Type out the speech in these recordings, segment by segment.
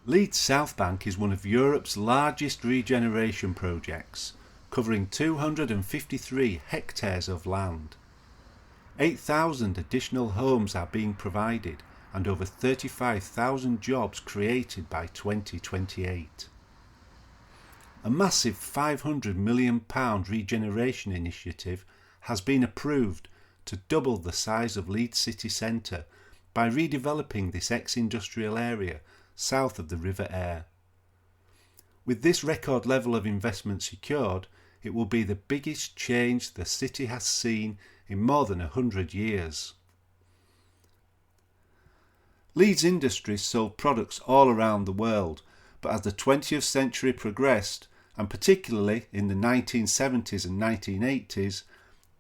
Leeds South Bank is one of Europe's largest regeneration projects, covering 253 hectares of land. 8,000 additional homes are being provided and over 35,000 jobs created by 2028. A massive £500 million regeneration initiative has been approved to double the size of Leeds city centre by redeveloping this ex-industrial area south of the River Aire. With this record level of investment secured, it will be the biggest change the city has seen in more than 100 years. Leeds Industries sold products all around the world, but as the 20th century progressed, and particularly in the 1970s and 1980s,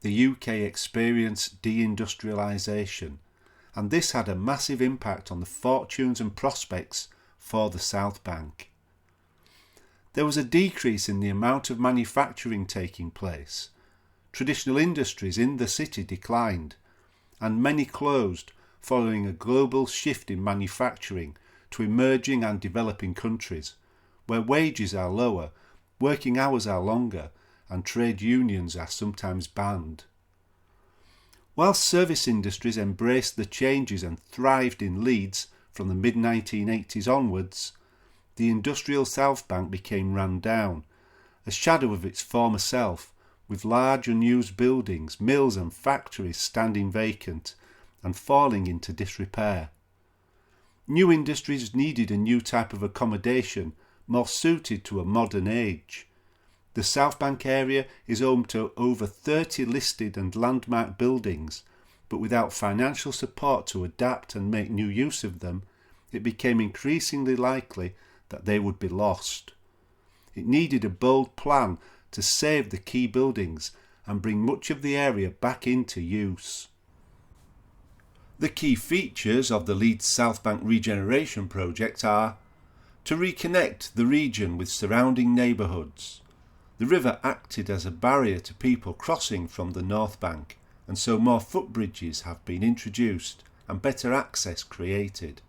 the UK experienced deindustrialisation, and this had a massive impact on the fortunes and prospects for the South Bank. There was a decrease in the amount of manufacturing taking place. Traditional industries in the city declined, and many closed following a global shift in manufacturing to emerging and developing countries, where wages are lower, working hours are longer, and trade unions are sometimes banned. Whilst service industries embraced the changes and thrived in Leeds from the mid-1980s onwards, the industrial South Bank became run down, a shadow of its former self, with large unused buildings, mills and factories standing vacant and falling into disrepair. New industries needed a new type of accommodation more suited to a modern age. The South Bank area is home to over 30 listed and landmark buildings, but without financial support to adapt and make new use of them, it became increasingly likely that they would be lost. It needed a bold plan to save the key buildings and bring much of the area back into use. The key features of the Leeds South Bank Regeneration project are to reconnect the region with surrounding neighbourhoods. The river acted as a barrier to people crossing from the North Bank, and so more footbridges have been introduced and better access created.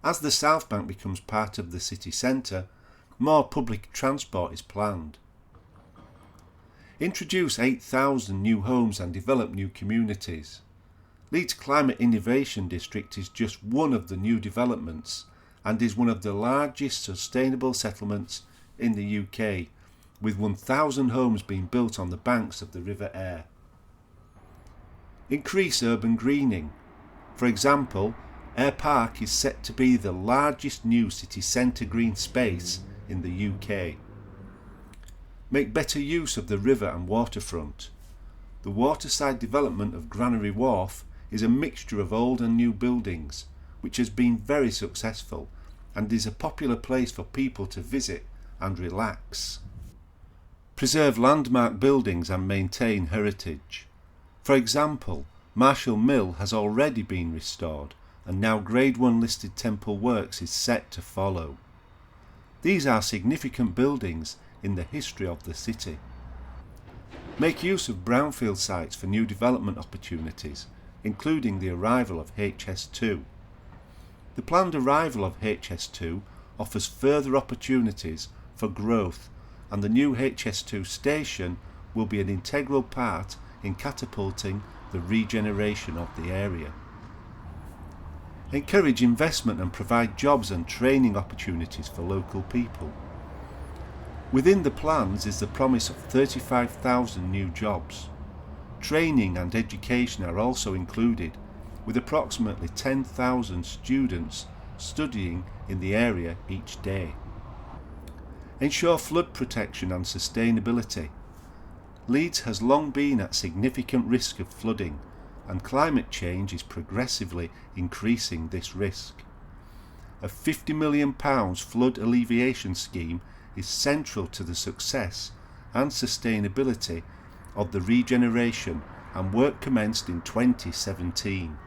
As the South Bank becomes part of the city centre, more public transport is planned. Introduce 8,000 new homes and develop new communities. Leeds Climate Innovation District is just one of the new developments and is one of the largest sustainable settlements in the UK, with 1,000 homes being built on the banks of the River Aire. Increase urban greening. For example, Air Park is set to be the largest new city centre green space in the UK. Make better use of the river and waterfront. The waterside development of Granary Wharf is a mixture of old and new buildings, which has been very successful and is a popular place for people to visit and relax. Preserve landmark buildings and maintain heritage. For example, Marshall Mill has already been restored, and now Grade 1 listed Temple Works is set to follow. These are significant buildings in the history of the city. Make use of brownfield sites for new development opportunities, including the arrival of HS2. The planned arrival of HS2 offers further opportunities for growth, and the new HS2 station will be an integral part in catapulting the regeneration of the area. Encourage investment and provide jobs and training opportunities for local people. Within the plans is the promise of 35,000 new jobs. Training and education are also included, with approximately 10,000 students studying in the area each day. Ensure flood protection and sustainability. Leeds has long been at significant risk of flooding, and climate change is progressively increasing this risk. A £50 million flood alleviation scheme is central to the success and sustainability of the regeneration, and work commenced in 2017.